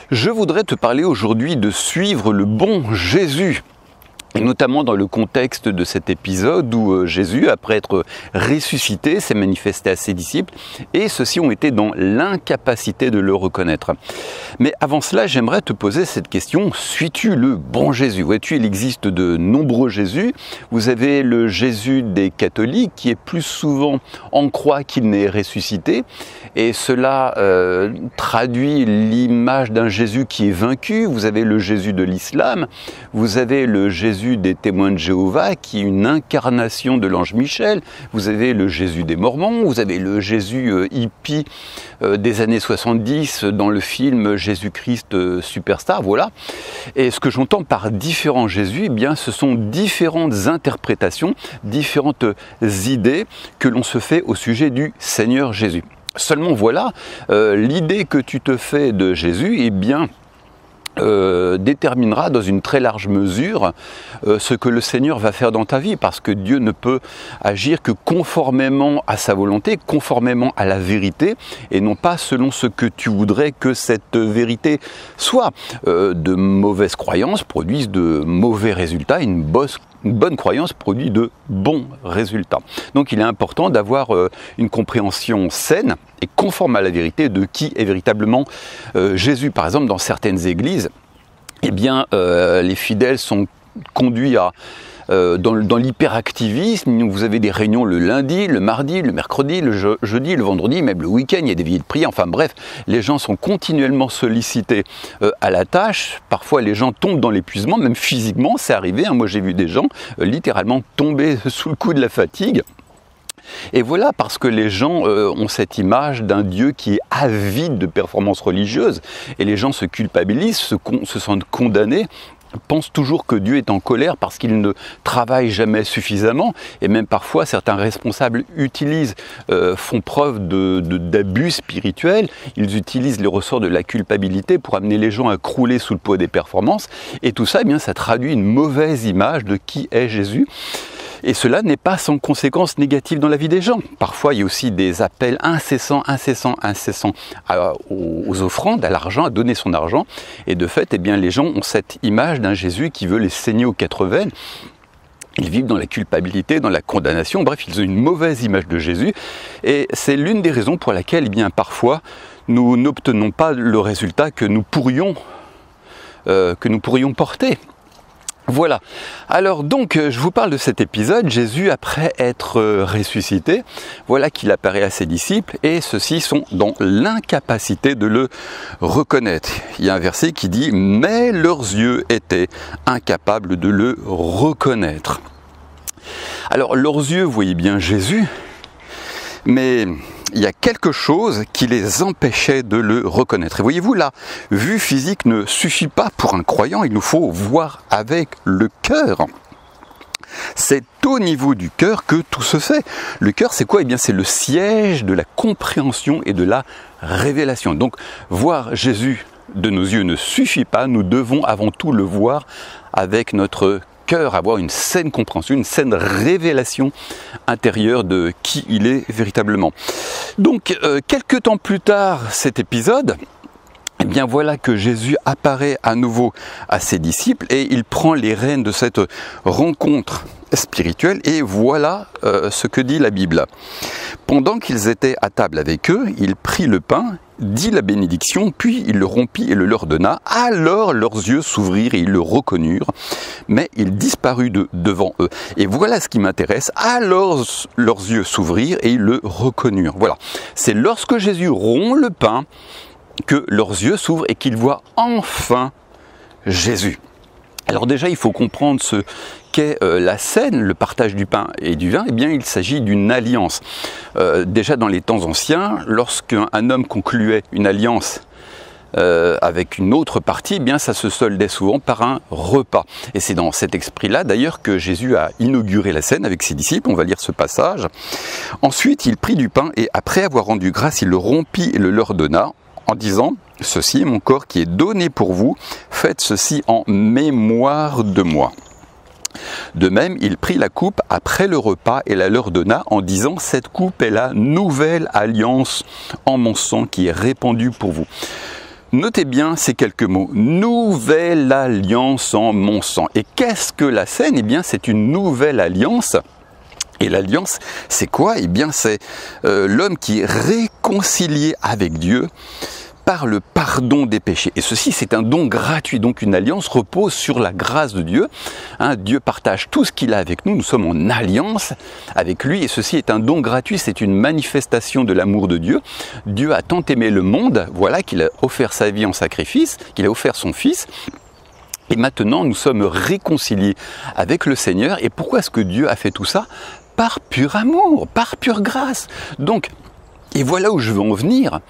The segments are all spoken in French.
Je voudrais te parler aujourd'hui de suivre le bon Jésus. Et notamment dans le contexte de cet épisode où Jésus, après être ressuscité, s'est manifesté à ses disciples et ceux-ci ont été dans l'incapacité de le reconnaître. Mais avant cela, j'aimerais te poser cette question, suis-tu le bon Jésus? Vois-tu, il existe de nombreux Jésus. Vous avez le Jésus des catholiques qui est plus souvent en croix qu'il n'est ressuscité et cela traduit l'image d'un Jésus qui est vaincu. Vous avez le Jésus de l'islam, vous avez le Jésus des témoins de Jéhovah qui est une incarnation de l'ange Michel, vous avez le Jésus des Mormons, vous avez le Jésus hippie des années 70 dans le film Jésus-Christ Superstar, voilà. Et ce que j'entends par différents Jésus, eh bien ce sont différentes interprétations, différentes idées que l'on se fait au sujet du Seigneur Jésus. Seulement voilà, l'idée que tu te fais de Jésus, eh bien déterminera dans une très large mesure ce que le Seigneur va faire dans ta vie, parce que Dieu ne peut agir que conformément à sa volonté, conformément à la vérité, et non pas selon ce que tu voudrais que cette vérité soit. De mauvaises croyances produisent de mauvais résultats, une bonne croyance produit de bons résultats. Donc il est important d'avoir une compréhension saine et conforme à la vérité de qui est véritablement Jésus. Par exemple, dans certaines églises, eh bien, les fidèles sont conduits dans l'hyperactivisme. Vous avez des réunions le lundi, le mardi, le mercredi, le jeudi, le vendredi, même le week-end, il y a des veillées de prière. Enfin bref, les gens sont continuellement sollicités à la tâche. Parfois, les gens tombent dans l'épuisement, même physiquement, c'est arrivé. Moi, j'ai vu des gens littéralement tomber sous le coup de la fatigue. Et voilà, parce que les gens ont cette image d'un Dieu qui est avide de performances religieuses, et les gens se culpabilisent, se sentent condamnés, pensent toujours que Dieu est en colère parce qu'il ne travaille jamais suffisamment, et même parfois certains responsables font preuve d'abus spirituels, ils utilisent les ressorts de la culpabilité pour amener les gens à crouler sous le poids des performances, et tout ça, eh bien, ça traduit une mauvaise image de qui est Jésus. Et cela n'est pas sans conséquences négatives dans la vie des gens. Parfois, il y a aussi des appels incessants aux offrandes, à l'argent, à donner son argent. Et de fait, eh bien, les gens ont cette image d'un Jésus qui veut les saigner aux 4 veines. Ils vivent dans la culpabilité, dans la condamnation. Bref, ils ont une mauvaise image de Jésus. Et c'est l'une des raisons pour laquelle, eh bien, parfois, nous n'obtenons pas le résultat que nous pourrions porter. Voilà. Alors donc, je vous parle de cet épisode. Jésus, après être ressuscité, voilà qu'il apparaît à ses disciples et ceux-ci sont dans l'incapacité de le reconnaître. Il y a un verset qui dit « Mais leurs yeux étaient incapables de le reconnaître ». Alors, leurs yeux, vous voyez bien Jésus, mais il y a quelque chose qui les empêchait de le reconnaître. Et voyez-vous, la vue physique ne suffit pas pour un croyant, il nous faut voir avec le cœur. C'est au niveau du cœur que tout se fait. Le cœur, c'est quoi? Eh bien, c'est le siège de la compréhension et de la révélation. Donc, voir Jésus de nos yeux ne suffit pas, nous devons avant tout le voir avec notre cœur, avoir une saine compréhension, une saine révélation intérieure de qui il est véritablement. Donc, quelques temps plus tard, cet épisode, eh bien voilà que Jésus apparaît à nouveau à ses disciples et il prend les rênes de cette rencontre spirituelle et voilà ce que dit la Bible. Pendant qu'ils étaient à table avec eux, il prit le pain, dit la bénédiction, puis il le rompit et le leur donna. Alors leurs yeux s'ouvrirent et ils le reconnurent, mais il disparut devant eux. Et voilà ce qui m'intéresse. Alors leurs yeux s'ouvrirent et ils le reconnurent. Voilà. C'est lorsque Jésus rompt le pain que leurs yeux s'ouvrent et qu'ils voient enfin Jésus. Alors déjà, il faut comprendre ce qu'est la scène, le partage du pain et du vin. Eh bien, il s'agit d'une alliance. Déjà dans les temps anciens, lorsqu'un homme concluait une alliance avec une autre partie, eh bien, ça se soldait souvent par un repas. Et c'est dans cet esprit-là, d'ailleurs, que Jésus a inauguré la scène avec ses disciples. On va lire ce passage. Ensuite, il prit du pain et après avoir rendu grâce, il le rompit et le leur donna, en disant « Ceci est mon corps qui est donné pour vous, faites ceci en mémoire de moi ». De même, il prit la coupe après le repas et la leur donna en disant « Cette coupe est la nouvelle alliance en mon sang qui est répandue pour vous ». Notez bien ces quelques mots. Nouvelle alliance en mon sang. Et qu'est-ce que la scène? Eh bien, c'est une nouvelle alliance. Et l'alliance, c'est quoi? Eh bien, c'est l'homme qui est réconcilié avec Dieu par le pardon des péchés. Et ceci, c'est un don gratuit. Donc une alliance repose sur la grâce de Dieu. Dieu partage tout ce qu'il a avec nous. Nous sommes en alliance avec lui. Et ceci est un don gratuit. C'est une manifestation de l'amour de Dieu. Dieu a tant aimé le monde, voilà, qu'il a offert sa vie en sacrifice, qu'il a offert son Fils. Et maintenant, nous sommes réconciliés avec le Seigneur. Et pourquoi est-ce que Dieu a fait tout ça? Par pur amour, par pure grâce. Donc, et voilà où je veux en venir.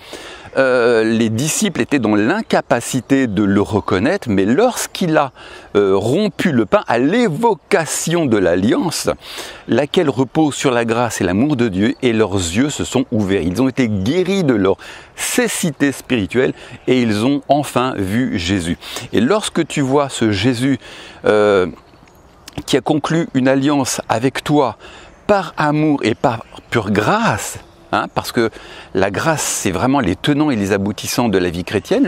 Les disciples étaient dans l'incapacité de le reconnaître, mais lorsqu'il a rompu le pain à l'évocation de l'alliance, laquelle repose sur la grâce et l'amour de Dieu, et leurs yeux se sont ouverts. Ils ont été guéris de leur cécité spirituelle et ils ont enfin vu Jésus. Et lorsque tu vois ce Jésus qui a conclu une alliance avec toi par amour et par pure grâce, parce que la grâce, c'est vraiment les tenants et les aboutissants de la vie chrétienne.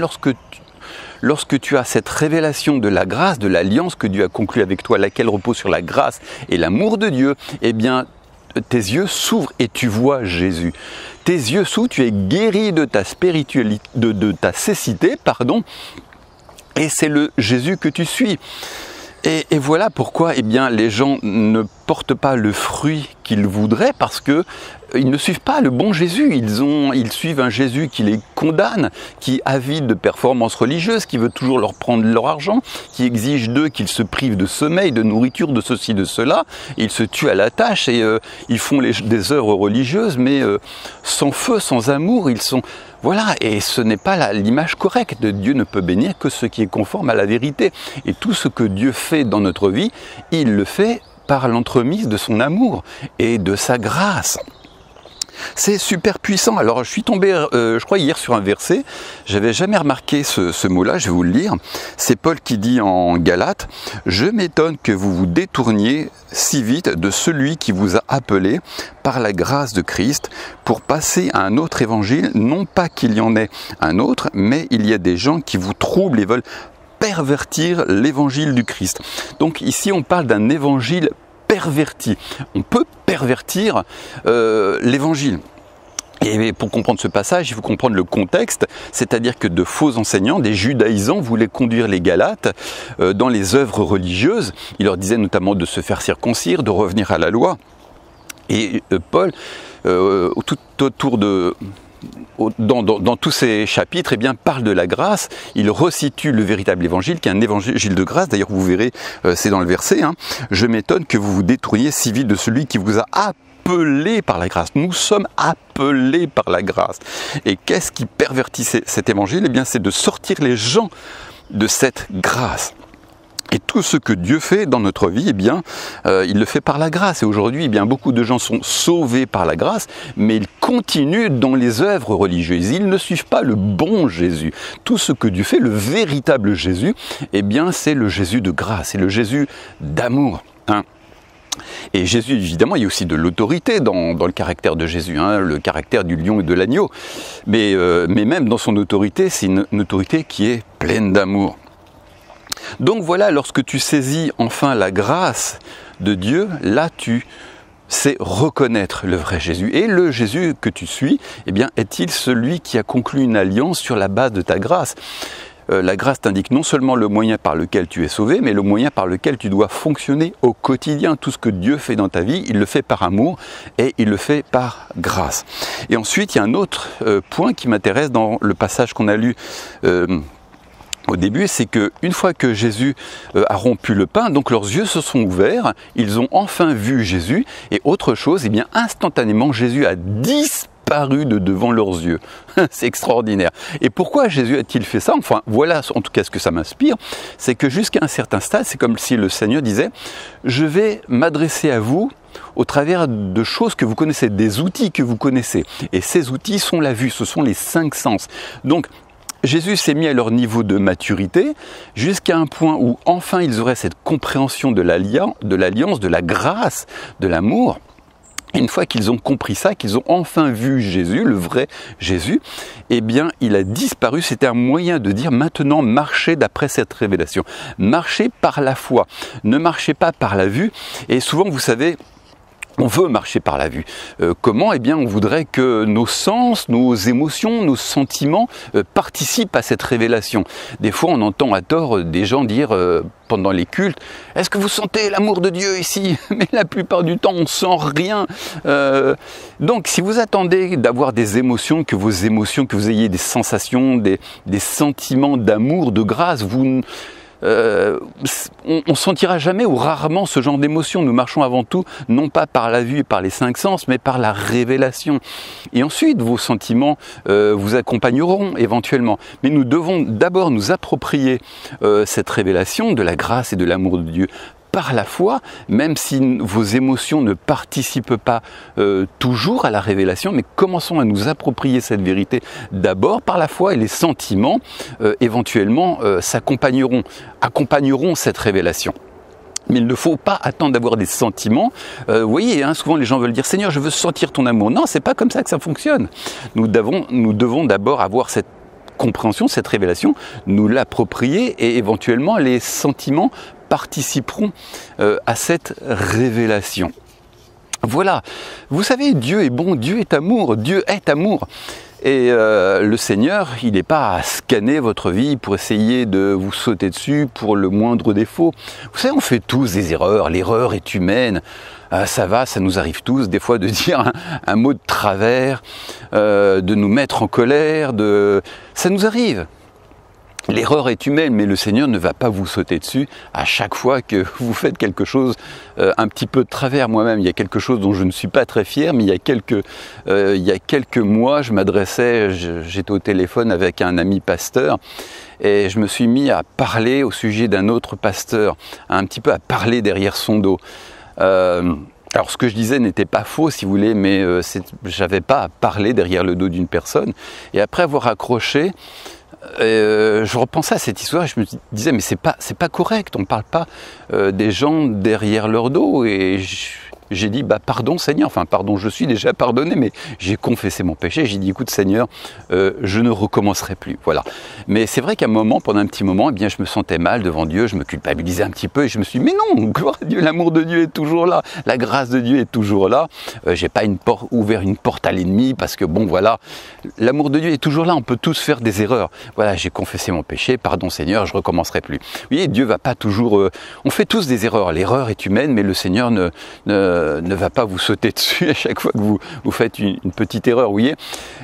Lorsque tu as cette révélation de la grâce, de l'alliance que Dieu a conclue avec toi, laquelle repose sur la grâce et l'amour de Dieu, eh bien, tes yeux s'ouvrent et tu vois Jésus. Tes yeux s'ouvrent, tu es guéri de ta spiritualité, de ta cécité, et c'est le Jésus que tu suis. Et voilà pourquoi eh bien, les gens ne portent pas le fruit qu'ils voudraient, parce que ils ne suivent pas le bon Jésus. Ils suivent un Jésus qui les condamne, qui avide de performances religieuses, qui veut toujours leur prendre leur argent, qui exige d'eux qu'ils se privent de sommeil, de nourriture, de ceci, de cela. Ils se tuent à la tâche et ils font des œuvres religieuses, mais sans feu, sans amour. Voilà, et ce n'est pas l'image correcte. Dieu ne peut bénir que ce qui est conforme à la vérité. Et tout ce que Dieu fait dans notre vie, il le fait par l'entremise de son amour et de sa grâce. C'est super puissant. Alors je suis tombé, je crois hier sur un verset, j'avais jamais remarqué ce mot-là, je vais vous le lire. C'est Paul qui dit en Galates: « Je m'étonne que vous vous détourniez si vite de celui qui vous a appelé par la grâce de Christ pour passer à un autre évangile, non pas qu'il y en ait un autre, mais il y a des gens qui vous troublent et veulent pervertir l'évangile du Christ. » Donc ici on parle d'un évangile perverti. On peut pervertir l'évangile. Et pour comprendre ce passage, il faut comprendre le contexte, c'est-à-dire que de faux enseignants, des judaïsants, voulaient conduire les Galates dans les œuvres religieuses. Il leur disait notamment de se faire circoncire, de revenir à la loi. Et Paul, tout autour de... Dans tous ces chapitres, eh bien, parle de la grâce. Il resitue le véritable évangile, qui est un évangile de grâce. D'ailleurs, vous verrez, c'est dans le verset. Je m'étonne que vous vous détourniez si vite de celui qui vous a appelé par la grâce. Nous sommes appelés par la grâce. Et qu'est-ce qui pervertit cet évangile? Eh bien, c'est de sortir les gens de cette grâce. Et tout ce que Dieu fait dans notre vie, eh bien, il le fait par la grâce. Et aujourd'hui, eh bien, beaucoup de gens sont sauvés par la grâce, mais ils continuent dans les œuvres religieuses. Ils ne suivent pas le bon Jésus. Tout ce que Dieu fait, le véritable Jésus, eh bien, c'est le Jésus de grâce, c'est le Jésus d'amour. Et Jésus, évidemment, il y a aussi de l'autorité dans le caractère de Jésus, le caractère du lion et de l'agneau. Mais même dans son autorité, c'est une autorité qui est pleine d'amour. Donc voilà, lorsque tu saisis enfin la grâce de Dieu, là tu sais reconnaître le vrai Jésus. Et le Jésus que tu suis, eh bien, est-il celui qui a conclu une alliance sur la base de ta grâce? La grâce t'indique non seulement le moyen par lequel tu es sauvé, mais le moyen par lequel tu dois fonctionner au quotidien. Tout ce que Dieu fait dans ta vie, il le fait par amour et il le fait par grâce. Et ensuite, il y a un autre point qui m'intéresse dans le passage qu'on a lu au début, c'est qu'une fois que Jésus a rompu le pain, donc leurs yeux se sont ouverts, ils ont enfin vu Jésus, et autre chose, eh bien instantanément Jésus a disparu de devant leurs yeux. C'est extraordinaire. Et pourquoi Jésus a-t-il fait ça? Enfin, voilà en tout cas ce que ça m'inspire, c'est que jusqu'à un certain stade, c'est comme si le Seigneur disait: je vais m'adresser à vous au travers de choses que vous connaissez, des outils que vous connaissez. Et ces outils sont la vue, ce sont les 5 sens. Donc, Jésus s'est mis à leur niveau de maturité jusqu'à un point où enfin ils auraient cette compréhension de l'alliance, de la grâce, de l'amour. Une fois qu'ils ont compris ça, qu'ils ont enfin vu Jésus, le vrai Jésus, eh bien, il a disparu. C'était un moyen de dire maintenant, marchez d'après cette révélation. Marchez par la foi. Ne marchez pas par la vue. Et souvent, vous savez, on veut marcher par la vue. Comment? Eh bien, on voudrait que nos sens, nos émotions, nos sentiments participent à cette révélation. Des fois, on entend à tort des gens dire pendant les cultes, « Est-ce que vous sentez l'amour de Dieu ici ?» Mais la plupart du temps, on ne sent rien. Donc, si vous attendez d'avoir des émotions, que vous ayez des sensations, des sentiments d'amour, de grâce, on sentira jamais ou rarement ce genre d'émotion. Nous marchons avant tout, non pas par la vue et par les cinq sens, mais par la révélation. Et ensuite, vos sentiments vous accompagneront éventuellement. Mais nous devons d'abord nous approprier cette révélation de la grâce et de l'amour de Dieu par la foi, même si vos émotions ne participent pas toujours à la révélation, mais commençons à nous approprier cette vérité d'abord par la foi, et les sentiments éventuellement accompagneront cette révélation. Mais il ne faut pas attendre d'avoir des sentiments. Vous voyez, souvent les gens veulent dire « Seigneur, je veux sentir ton amour ». Non, c'est pas comme ça que ça fonctionne. Nous devons d'abord avoir cette compréhension, cette révélation, nous l'approprier, et éventuellement les sentiments participeront à cette révélation. Voilà, vous savez, Dieu est bon, Dieu est amour, Dieu est amour. Et le Seigneur, il n'est pas à scanner votre vie pour essayer de vous sauter dessus pour le moindre défaut. Vous savez, on fait tous des erreurs, l'erreur est humaine. Ça nous arrive tous des fois de dire un mot de travers, de nous mettre en colère, ça nous arrive. L'erreur est humaine, mais le Seigneur ne va pas vous sauter dessus à chaque fois que vous faites quelque chose un petit peu de travers. Moi-même, il y a quelque chose dont je ne suis pas très fier, mais il y a quelques mois, j'étais au téléphone avec un ami pasteur, et je me suis mis à parler au sujet d'un autre pasteur, un petit peu à parler derrière son dos. Alors ce que je disais n'était pas faux, si vous voulez, mais j'avais pas à parler derrière le dos d'une personne. Et après avoir accroché, je repensais à cette histoire et je me disais mais c'est pas correct, on ne parle pas des gens derrière leur dos. Et j'ai dit pardon Seigneur, enfin pardon, je suis déjà pardonné, mais j'ai confessé mon péché. J'ai dit écoute Seigneur, je ne recommencerai plus. Voilà. Mais c'est vrai qu'à un moment, pendant un petit moment, eh bien je me sentais mal devant Dieu, je me culpabilisais un petit peu et je me suis dit mais non, gloire à Dieu, l'amour de Dieu est toujours là, la grâce de Dieu est toujours là. J'ai pas ouvert une porte à l'ennemi parce que bon voilà, l'amour de Dieu est toujours là. On peut tous faire des erreurs. Voilà, j'ai confessé mon péché, pardon Seigneur, je recommencerai plus. Vous voyez, Dieu va pas toujours. On fait tous des erreurs. L'erreur est humaine, mais le Seigneur ne va pas vous sauter dessus à chaque fois que vous faites une petite erreur, vous voyez.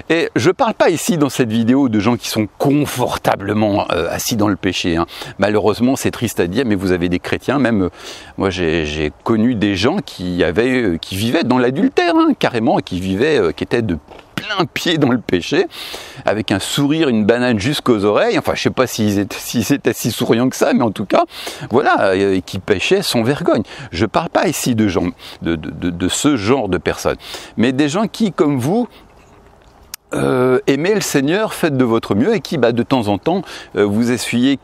Et je ne parle pas ici dans cette vidéo de gens qui sont confortablement assis dans le péché. Malheureusement, c'est triste à dire, mais vous avez des chrétiens, même moi j'ai connu des gens qui vivaient dans l'adultère, carrément, qui étaient de plein pied dans le péché, avec un sourire, une banane jusqu'aux oreilles. Enfin, je ne sais pas s'ils étaient si souriants que ça, mais en tout cas, voilà, qui péchaient sans vergogne. Je ne parle pas ici de gens, de ce genre de personnes, mais des gens qui, comme vous, aimez le Seigneur, faites de votre mieux et qui, de temps en temps, vous essuyez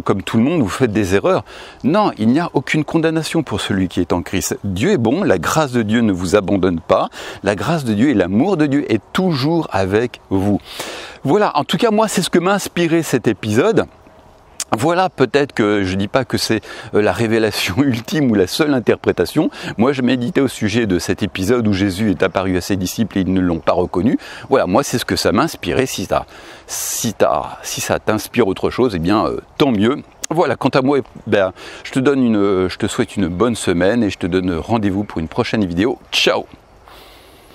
comme tout le monde, vous faites des erreurs. Non, il n'y a aucune condamnation pour celui qui est en Christ. Dieu est bon, la grâce de Dieu ne vous abandonne pas, la grâce de Dieu et l'amour de Dieu est toujours avec vous. Voilà, en tout cas, moi, c'est ce que m'a inspiré cet épisode. Voilà, peut-être que je ne dis pas que c'est la révélation ultime ou la seule interprétation. Moi, je méditais au sujet de cet épisode où Jésus est apparu à ses disciples et ils ne l'ont pas reconnu. Voilà, moi, c'est ce que ça m'a inspiré. Si ça t'inspire autre chose, eh bien, tant mieux. Voilà, quant à moi, je te souhaite une bonne semaine et je te donne rendez-vous pour une prochaine vidéo. Ciao!